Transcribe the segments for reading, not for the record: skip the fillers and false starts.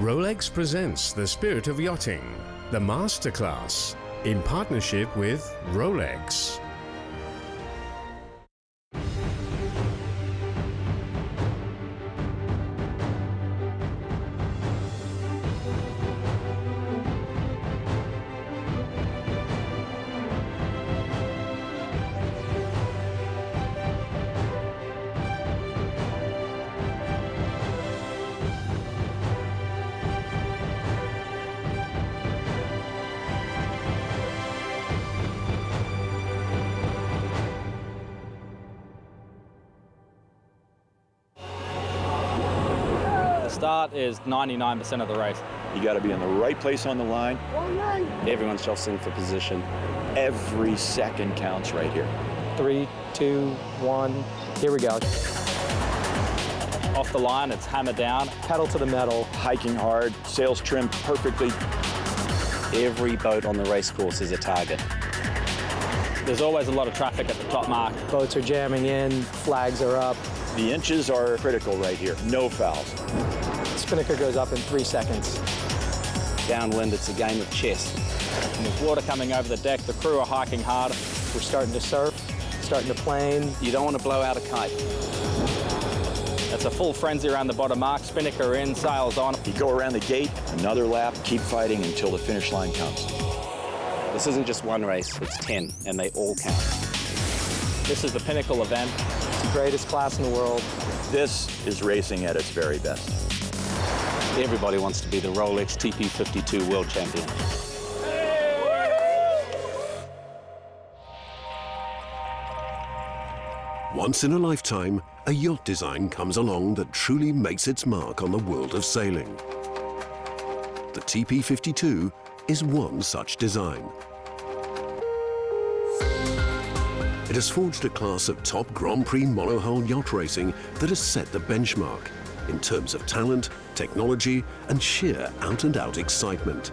Rolex presents The Spirit of Yachting, the Masterclass, in partnership with Rolex. Start is 99% of the race. You got to be in the right place on the line. Everyone's jostling for position. Every second counts right here. 3, 2, 1, here we go. Off the line, it's hammered down. Pedal to the metal. Hiking hard, sails trimmed perfectly. Every boat on the race course is a target. There's always a lot of traffic at the top mark. Boats are jamming in, flags are up. The inches are critical right here, no fouls. Spinnaker goes up in 3 seconds. Downwind, it's a game of chess. And there's water coming over the deck, the crew are hiking hard. We're starting to surf, starting to plane. You don't want to blow out a kite. It's a full frenzy around the bottom mark, spinnaker in, sails on. You go around the gate, another lap, keep fighting until the finish line comes. This isn't just one race, it's 10, and they all count. This is the pinnacle event. It's the greatest class in the world. This is racing at its very best. Everybody wants to be the Rolex TP52 World Champion. Once in a lifetime, a yacht design comes along that truly makes its mark on the world of sailing. The TP52 is one such design. It has forged a class of top Grand Prix monohull yacht racing that has set the benchmark in terms of talent, technology, and sheer out-and-out excitement.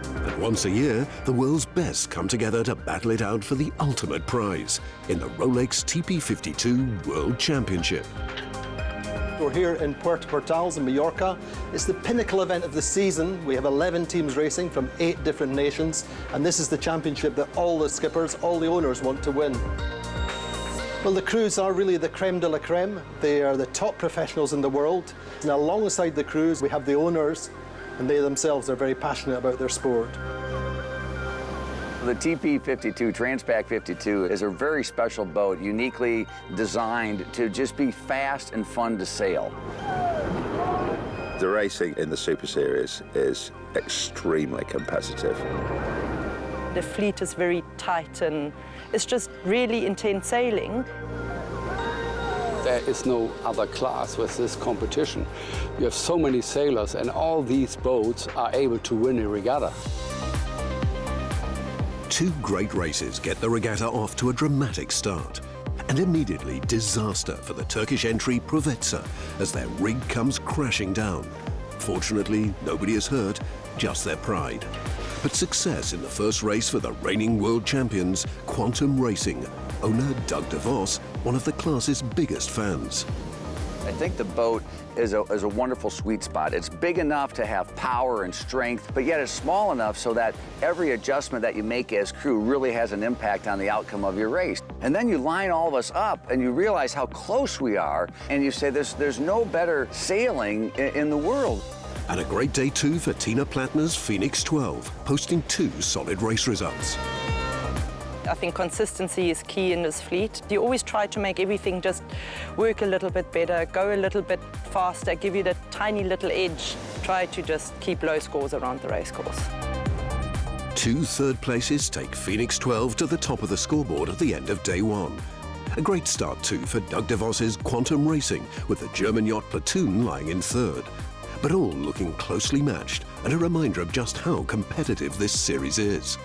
And once a year, the world's best come together to battle it out for the ultimate prize in the Rolex TP52 World Championship. We're here in Puerto Portales in Mallorca. It's the pinnacle event of the season. We have 11 teams racing from 8 different nations, and this is the championship that all the skippers, all the owners want to win. Well, the crews are really the creme de la creme. They are the top professionals in the world. And alongside the crews, we have the owners, and they themselves are very passionate about their sport. The TP52, Transpac 52, is a very special boat, uniquely designed to just be fast and fun to sail. The racing in the Super Series is extremely competitive. The fleet is very tight and it's just really intense sailing. There is no other class with this competition. You have so many sailors and all these boats are able to win a regatta. 2 great races get the regatta off to a dramatic start. And immediately disaster for the Turkish entry Provetsa as their rig comes crashing down. Fortunately, nobody is hurt, just their pride. But success in the first race for the reigning world champions, Quantum Racing, owner Doug DeVos, one of the class's biggest fans. I think the boat is a wonderful sweet spot. It's big enough to have power and strength, but yet it's small enough so that every adjustment that you make as crew really has an impact on the outcome of your race. And then you line all of us up and you realize how close we are, and you say there's no better sailing in the world. And a great day too for Tina Plattner's Phoenix 12, posting 2 solid race results. I think consistency is key in this fleet. You always try to make everything just work a little bit better, go a little bit faster, give you that tiny little edge. Try to just keep low scores around the race course. 2 third places take Phoenix 12 to the top of the scoreboard at the end of day 1. A great start too for Doug DeVos's Quantum Racing, with the German yacht Platoon lying in 3rd. But all looking closely matched, and a reminder of just how competitive this series is.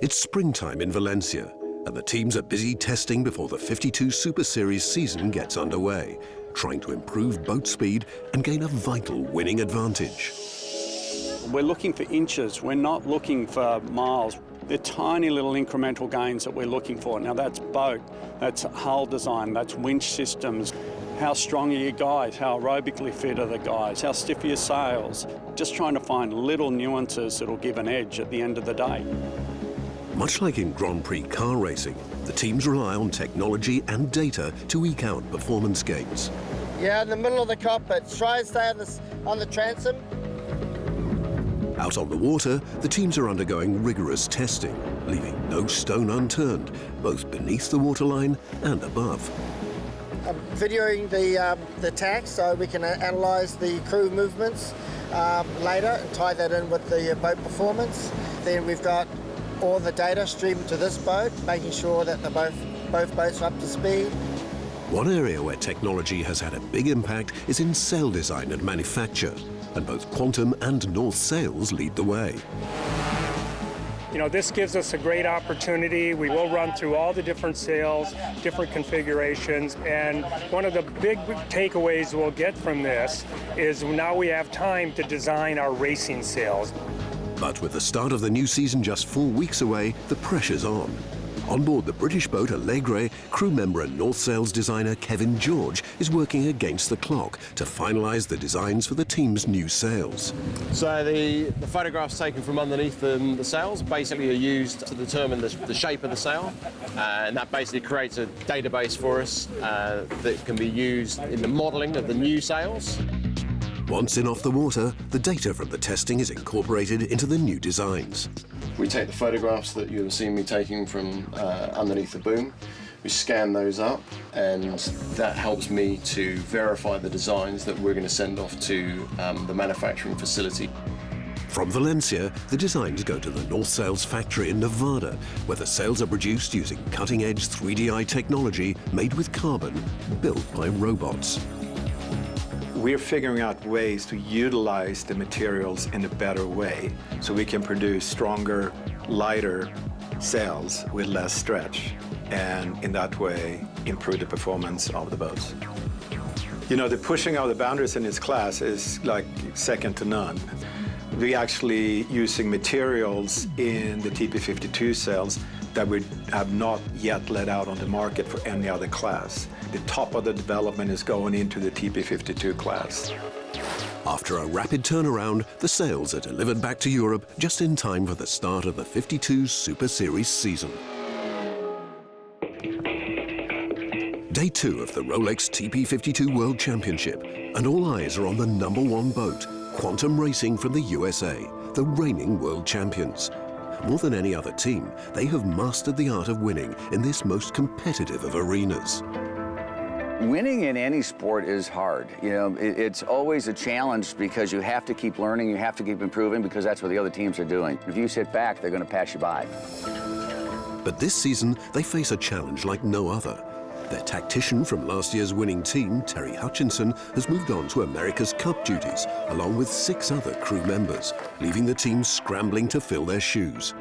It's springtime in Valencia, and the teams are busy testing before the 52 Super Series season gets underway, trying to improve boat speed and gain a vital winning advantage. We're looking for inches, we're not looking for miles. They're tiny little incremental gains that we're looking for. Now that's boat, that's hull design, that's winch systems. How strong are your guys? How aerobically fit are the guys? How stiff are your sails? Just trying to find little nuances that'll give an edge at the end of the day. Much like in Grand Prix car racing, the teams rely on technology and data to eke out performance gains. Yeah, in the middle of the cockpit. Try and stay on the transom. Out on the water, the teams are undergoing rigorous testing, leaving no stone unturned, both beneath the waterline and above. I'm videoing the tack so we can analyse the crew movements later and tie that in with the boat performance. Then we've got all the data streamed to this boat, making sure that both boats are up to speed. One area where technology has had a big impact is in sail design and manufacture, and both Quantum and North Sails lead the way. You know, this gives us a great opportunity. We will run through all the different sails, different configurations, and one of the big takeaways we'll get from this is now we have time to design our racing sails. But with the start of the new season just 4 weeks away, the pressure's on. On board the British boat Allegre, crew member and North Sails designer Kevin George is working against the clock to finalise the designs for the team's new sails. So the photographs taken from underneath the sails basically are used to determine the shape of the sail, and that basically creates a database for us that can be used in the modelling of the new sails. Once in off the water, the data from the testing is incorporated into the new designs. We take the photographs that you'll have seen me taking from underneath the boom, we scan those up, and that helps me to verify the designs that we're going to send off to the manufacturing facility. From Valencia, the designs go to the North Sails factory in Nevada, where the sails are produced using cutting-edge 3DI technology made with carbon, built by robots. We're figuring out ways to utilize the materials in a better way so we can produce stronger, lighter sails with less stretch, and in that way improve the performance of the boats. You know, the pushing of the boundaries in this class is like second to none. We're actually using materials in the TP52 sails that we have not yet let out on the market for any other class. The top of the development is going into the TP52 class. After a rapid turnaround, the sails are delivered back to Europe just in time for the start of the 52 Super Series season. Day 2 of the Rolex TP52 World Championship, and all eyes are on the #1 boat, Quantum Racing from the USA, the reigning world champions. More than any other team, they have mastered the art of winning in this most competitive of arenas. Winning in any sport is hard. You know, it's always a challenge because you have to keep learning, you have to keep improving because that's what the other teams are doing. If you sit back, they're going to pass you by. But this season, they face a challenge like no other. Their tactician from last year's winning team, Terry Hutchinson, has moved on to America's Cup duties, along with 6 other crew members, leaving the team scrambling to fill their shoes.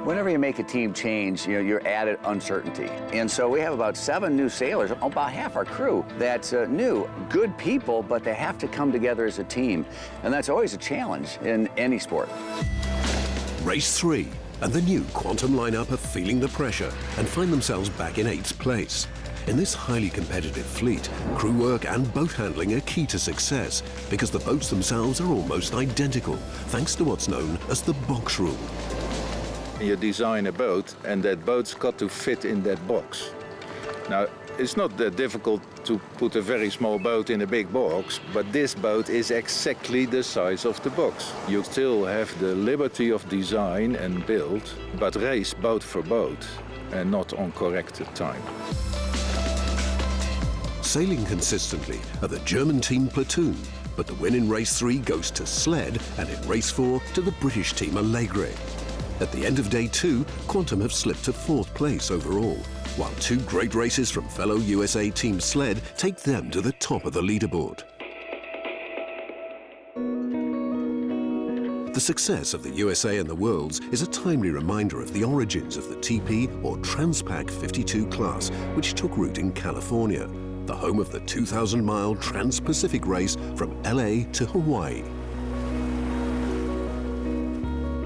Whenever you make a team change, you know, you're added uncertainty. And so we have about 7 new sailors, about half our crew, that's new, good people, but they have to come together as a team. And that's always a challenge in any sport. Race 3, and the new Quantum lineup are feeling the pressure and find themselves back in 8th place. In this highly competitive fleet, crew work and boat handling are key to success because the boats themselves are almost identical, thanks to what's known as the box rule. You design a boat, and that boat's got to fit in that box. Now, it's not that difficult to put a very small boat in a big box, but this boat is exactly the size of the box. You still have the liberty of design and build, but race boat for boat, and not on corrected time. Sailing consistently are the German team Platoon, but the win in race 3 goes to Sled, and in race 4 to the British team Allegre. At the end of day 2, Quantum have slipped to 4th place overall, while 2 great races from fellow USA team Sled take them to the top of the leaderboard. The success of the USA and the Worlds is a timely reminder of the origins of the TP or Transpac 52 class, which took root in California, the home of the 2,000-mile Trans-Pacific race from LA to Hawaii.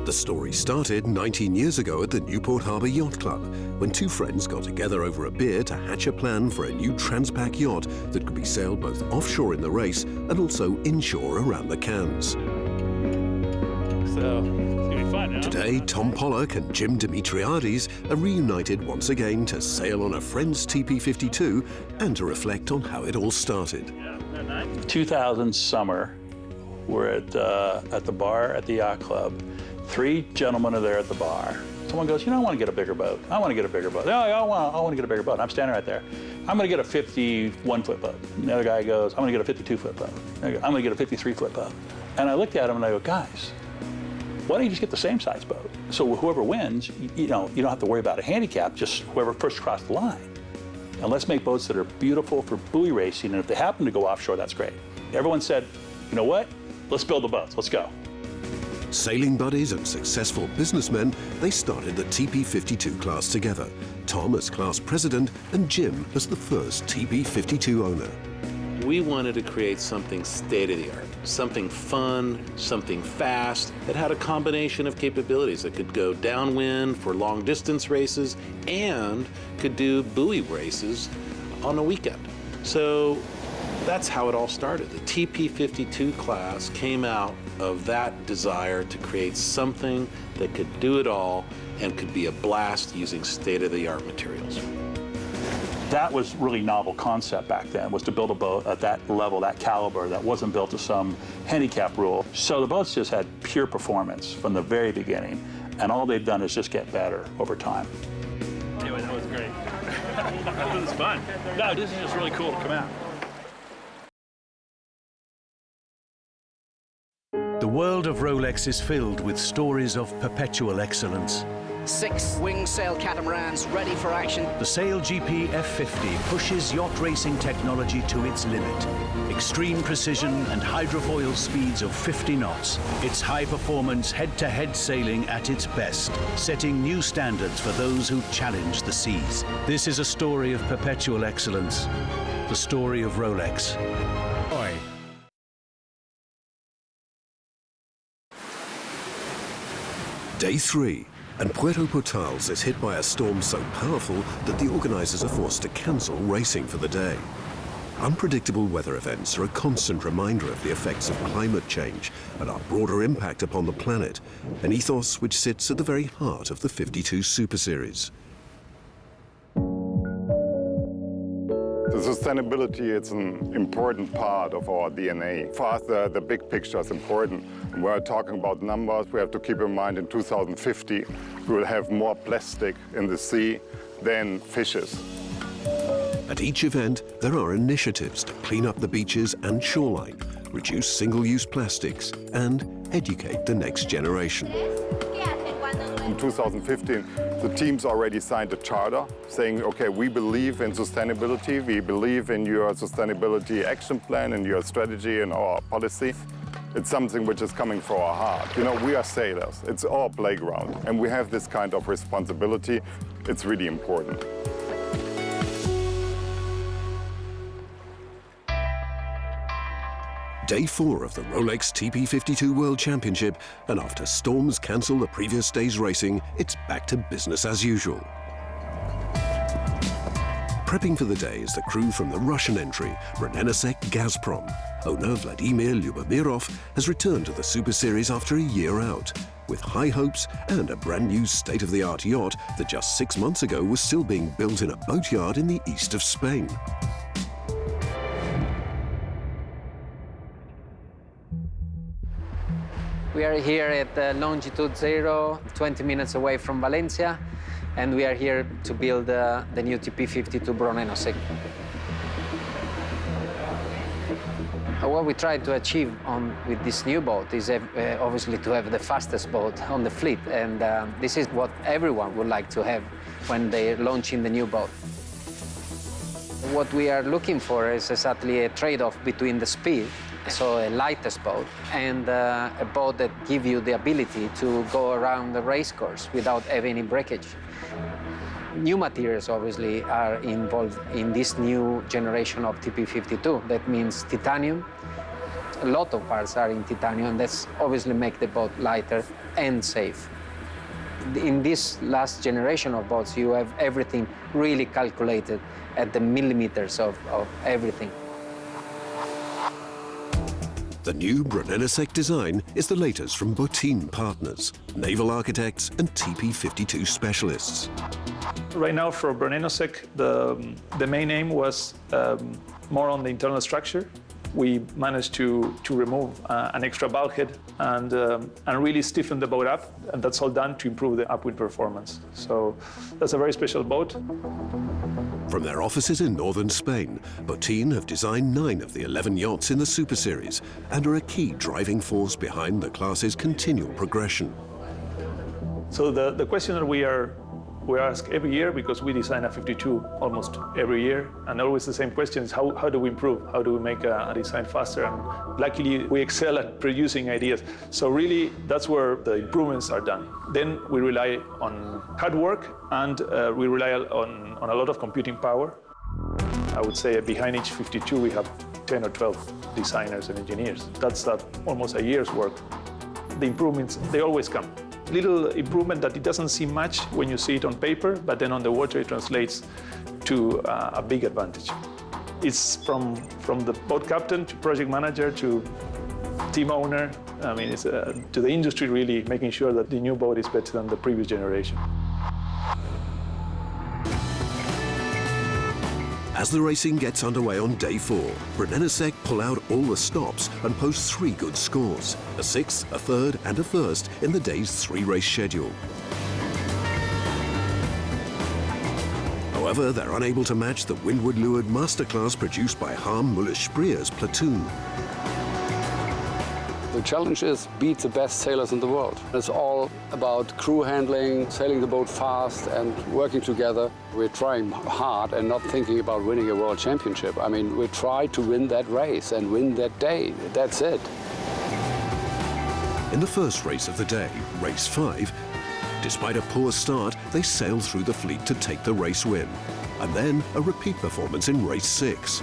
The story started 19 years ago at the Newport Harbour Yacht Club, when two friends got together over a beer to hatch a plan for a new Transpac yacht that could be sailed both offshore in the race and also inshore around the Cannes. So, it's gonna be fun, huh? Today, Tom Pollock and Jim Dimitriades are reunited once again to sail on a friend's TP52 and to reflect on how it all started. 2000 summer, we're at the bar at the yacht club. Three gentlemen are there at the bar. Someone goes, you know, I want to get a bigger boat. I want to get a bigger boat. Oh, I want to get a bigger boat. I'm standing right there. I'm going to get a 51-foot boat. And the other guy goes, I'm going to get a 52-foot boat. I'm going to get a 53-foot boat. And I looked at him and I go, guys, why don't you just get the same size boat? So whoever wins, you don't have to worry about a handicap, just whoever first crossed the line. And let's make boats that are beautiful for buoy racing, and if they happen to go offshore, that's great. Everyone said, you know what? Let's build the boats, let's go. Sailing buddies and successful businessmen, they started the TP52 class together. Tom as class president and Jim as the first TP52 owner. We wanted to create something state-of-the-art, something fun, something fast, that had a combination of capabilities that could go downwind for long-distance races and could do buoy races on a weekend. So that's how it all started. The TP52 class came out of that desire to create something that could do it all and could be a blast using state-of-the-art materials. That was really novel concept back then, was to build a boat at that level, that caliber, that wasn't built to some handicap rule. So the boats just had pure performance from the very beginning, and all they've done is just get better over time. Anyway, that was great. That was fun. No, this is just really cool to come out. The world of Rolex is filled with stories of perpetual excellence. 6 wing sail catamarans ready for action. The Sail GP F50 pushes yacht racing technology to its limit. Extreme precision and hydrofoil speeds of 50 knots. It's high-performance head-to-head sailing at its best, setting new standards for those who challenge the seas. This is a story of perpetual excellence, the story of Rolex. Oi. Day 3. And Puerto Portales is hit by a storm so powerful that the organisers are forced to cancel racing for the day. Unpredictable weather events are a constant reminder of the effects of climate change and our broader impact upon the planet, an ethos which sits at the very heart of the 52 Super Series. The sustainability is an important part of our DNA. For us, the big picture is important. We're talking about numbers. We have to keep in mind in 2050, we will have more plastic in the sea than fishes. At each event, there are initiatives to clean up the beaches and shoreline, reduce single-use plastics, and educate the next generation. In 2015, the teams already signed a charter saying, okay, we believe in sustainability, we believe in your sustainability action plan and your strategy and our policy. It's something which is coming from our heart. You know, we are sailors, it's our playground, and we have this kind of responsibility. It's really important. Day 4 of the Rolex TP52 World Championship, and after storms cancel the previous day's racing, it's back to business as usual. Prepping for the day is the crew from the Russian entry, Renenesek Gazprom. Owner Vladimir Lyubomirov has returned to the Super Series after a year out, with high hopes and a brand new state-of-the-art yacht that just 6 months ago was still being built in a boatyard in the east of Spain. We are here at longitude 0, 20 minutes away from Valencia, and we are here to build the new TP52 Renenesek. What we try to achieve with this new boat is obviously to have the fastest boat on the fleet, and this is what everyone would like to have when they're launching the new boat. What we are looking for is exactly a trade-off between the speed, so a lightest boat, and a boat that gives you the ability to go around the race course without having any breakage. New materials, obviously, are involved in this new generation of TP52. That means titanium, A lot of parts are in titanium, and that's obviously make the boat lighter and safe. In this last generation of boats, you have everything really calculated at the millimeters of everything. The new Brunellesec design is the latest from Botin partners, naval architects and TP52 specialists. Right now for Brunellesec, the main aim was more on the internal structure. We managed to remove an extra bulkhead and really stiffen the boat up, and that's all done to improve the upwind performance. So that's a very special boat. From their offices in northern Spain, Botin have designed 9 of the 11 yachts in the Super Series and are a key driving force behind the class's continual progression. So the question that we ask every year, because we design a 52 almost every year, and always the same question is how do we improve? How do we make a design faster? And luckily, we excel at producing ideas. So really, that's where the improvements are done. Then we rely on hard work, and we rely on a lot of computing power. I would say behind each 52, we have 10 or 12 designers and engineers. That's almost a year's work. The improvements, they always come. Little improvement that it doesn't seem much when you see it on paper, but then on the water it translates to a big advantage. It's from the boat captain to project manager to team owner. I mean, it's to the industry really making sure that the new boat is better than the previous generation. As the racing gets underway on day 4, Brunellesec pull out all the stops and post 3 good scores, a 6th, a 3rd and a 1st in the day's 3-race schedule. However, they're unable to match the windward-lured masterclass produced by Harm Müller-Sprier's platoon. The challenge is beat the best sailors in the world. It's all about crew handling, sailing the boat fast and working together. We're trying hard and not thinking about winning a world championship. I mean, we try to win that race and win that day. That's it. In the first race of the day, race 5, despite a poor start, they sail through the fleet to take the race win. And then a repeat performance in race 6.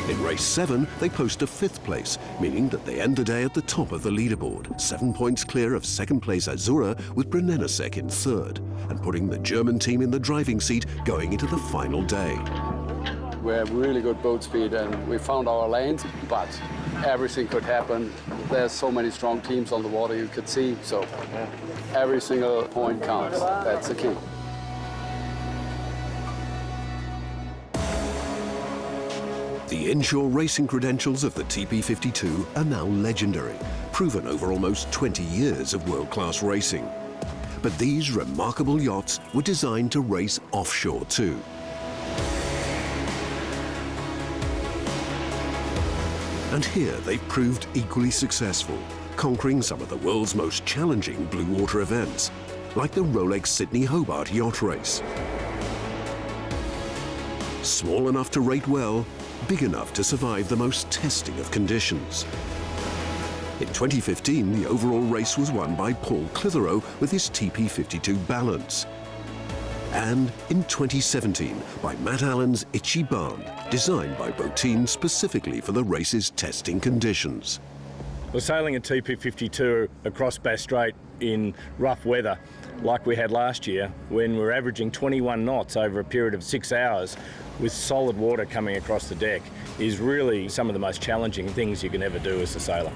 In race 7, they post a 5th place, meaning that they end the day at the top of the leaderboard, 7 points clear of 2nd place Azura with Brunellesec in 3rd, and putting the German team in the driving seat going into the final day. We have really good boat speed and we found our lanes, but everything could happen. There's so many strong teams on the water you could see, so every single point counts. That's the key. The inshore racing credentials of the TP52 are now legendary, proven over almost 20 years of world-class racing. But these remarkable yachts were designed to race offshore too. And here they've proved equally successful, conquering some of the world's most challenging blue water events, like the Rolex Sydney Hobart Yacht Race. Small enough to rate well, big enough to survive the most testing of conditions. In 2015, the overall race was won by Paul Clitheroe with his TP52 Balance. And in 2017, by Matt Allen's Itchy Barn, designed by Botin specifically for the race's testing conditions. We're sailing a TP52 across Bass Strait in rough weather, like we had last year, when we're averaging 21 knots over a period of 6 hours with solid water coming across the deck, is really some of the most challenging things you can ever do as a sailor.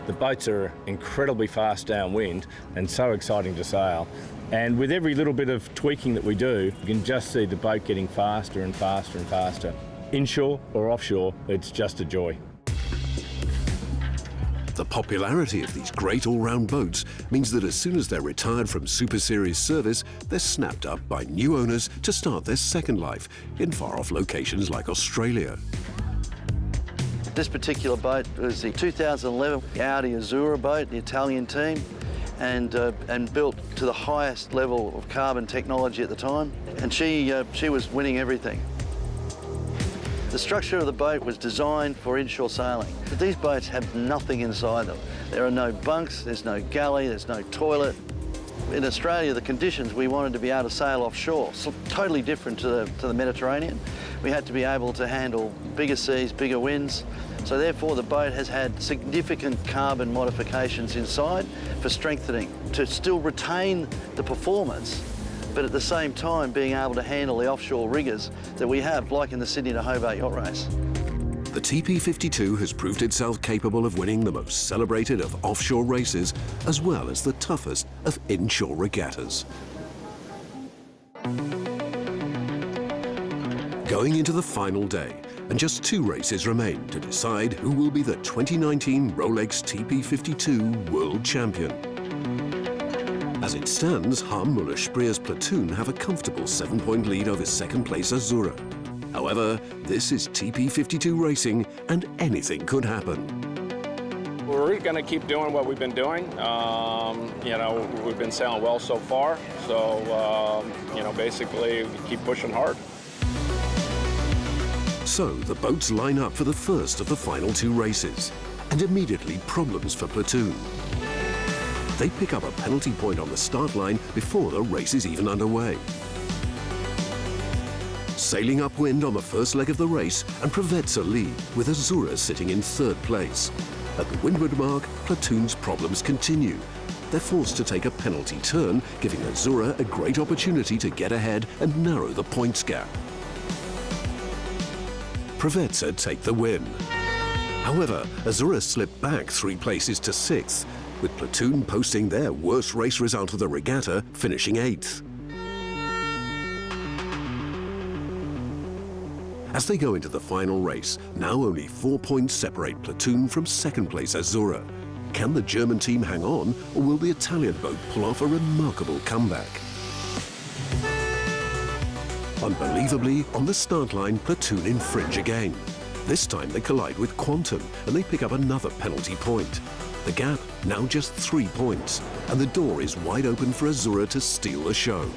The boats are incredibly fast downwind and so exciting to sail. And with every little bit of tweaking that we do, you can just see the boat getting faster and faster and faster. Inshore or offshore, it's just a joy. The popularity of these great all-round boats means that as soon as they're retired from Super Series service, they're snapped up by new owners to start their second life in far-off locations like Australia. This particular boat was the 2011 Audi Azura boat, the Italian team, and built to the highest level of carbon technology at the time, and she was winning everything. The structure of the boat was designed for inshore sailing. But these boats have nothing inside them. There are no bunks, there's no galley, there's no toilet. in Australia, the conditions, we wanted to be able to sail offshore, so totally different to the Mediterranean. We had to be able to handle bigger seas, bigger winds. So therefore the boat has had significant carbon modifications inside for strengthening, to still retain the performance, but at the same time being able to handle the offshore rigours that we have, like in the Sydney to Hobart yacht race. The TP52 has proved itself capable of winning the most celebrated of offshore races, as well as the toughest of inshore regattas. Going into the final day, and just 2 races remain to decide who will be the 2019 Rolex TP52 World Champion. As it stands, Harm Muller-Spreer's platoon have a comfortable 7-point lead over second-place Azura. However, this is TP52 racing, and anything could happen. We're going to keep doing what we've been doing. You know, we've been sailing well so far, so, you know, basically we keep pushing hard. So the boats line up for the first of the final 2 races, and immediately problems for platoon. They pick up a penalty point on the start line before the race is even underway. Sailing upwind on the first leg of the race, and Provetza lead, with Azura sitting in 3rd place. At the windward mark, platoon's problems continue. They're forced to take a penalty turn, giving Azura a great opportunity to get ahead and narrow the points gap. Provetza take the win. However, Azura slipped back 3 places to 6th, with platoon posting their worst race result of the regatta, finishing 8th. As they go into the final race, now only 4 points separate platoon from second-place Azura. Can the German team hang on, or will the Italian boat pull off a remarkable comeback? Unbelievably, on the start line, platoon infringe again. This time they collide with Quantum, and they pick up another penalty point. The gap now just 3 points, and the door is wide open for Azura to steal the show.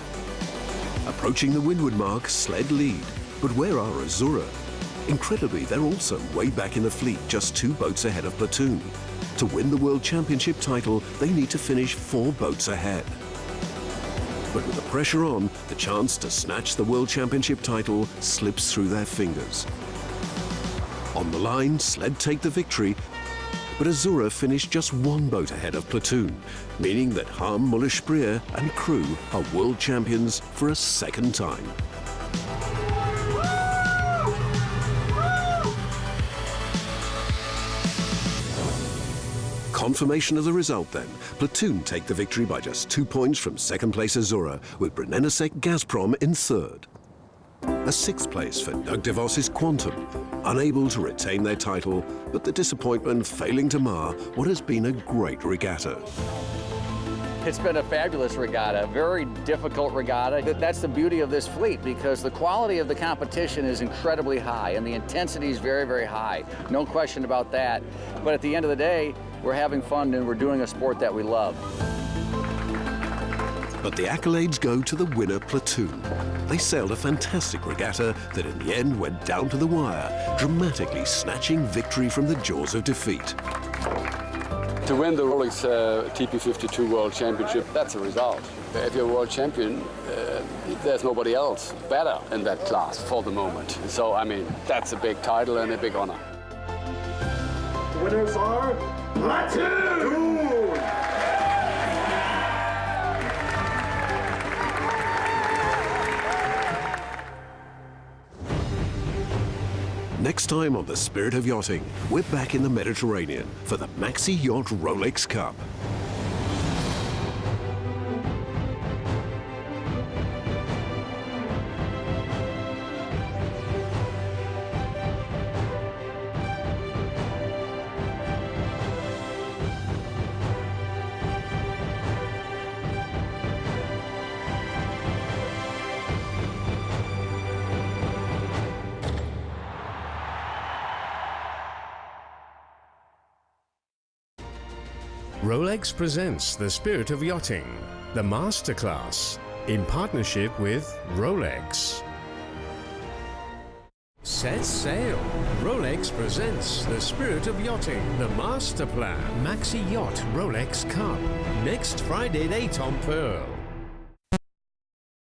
Approaching the windward mark, sled lead. But where are Azura? Incredibly, they're also way back in the fleet, just 2 boats ahead of platoon. To win the World Championship title, they need to finish 4 boats ahead. But with the pressure on, the chance to snatch the World Championship title slips through their fingers. On the line, sled take the victory, but Azura finished just 1 boat ahead of platoon, meaning that Harm Muller-Spreer and crew are world champions for a 2nd time. Confirmation of the result then. Platoon take the victory by just 2 points from second-place Azura, with Brunello Gazprom in 3rd. A 6th place for Doug DeVos's Quantum, unable to retain their title, but the disappointment failing to mar what has been a great regatta. It's been a fabulous regatta, very difficult regatta. That's the beauty of this fleet, because the quality of the competition is incredibly high and the intensity is very, very high. No question about that. But at the end of the day, we're having fun and we're doing a sport that we love. But the accolades go to the winner platoon. They sailed a fantastic regatta that in the end went down to the wire, dramatically snatching victory from the jaws of defeat. To win the Rolex TP52 World Championship, that's a result. If you're a world champion, there's nobody else better in that class for the moment. So, I mean, that's a big title and a big honor. Winners are Platoon! Next time on The Spirit of Yachting, we're back in the Mediterranean for the Maxi Yacht Rolex Cup. Rolex presents The Spirit of Yachting, the Masterclass, in partnership with Rolex. Set sail. Rolex presents the Spirit of Yachting, the Master Plan, Maxi Yacht Rolex Cup. Next Friday at 8 on Pearl.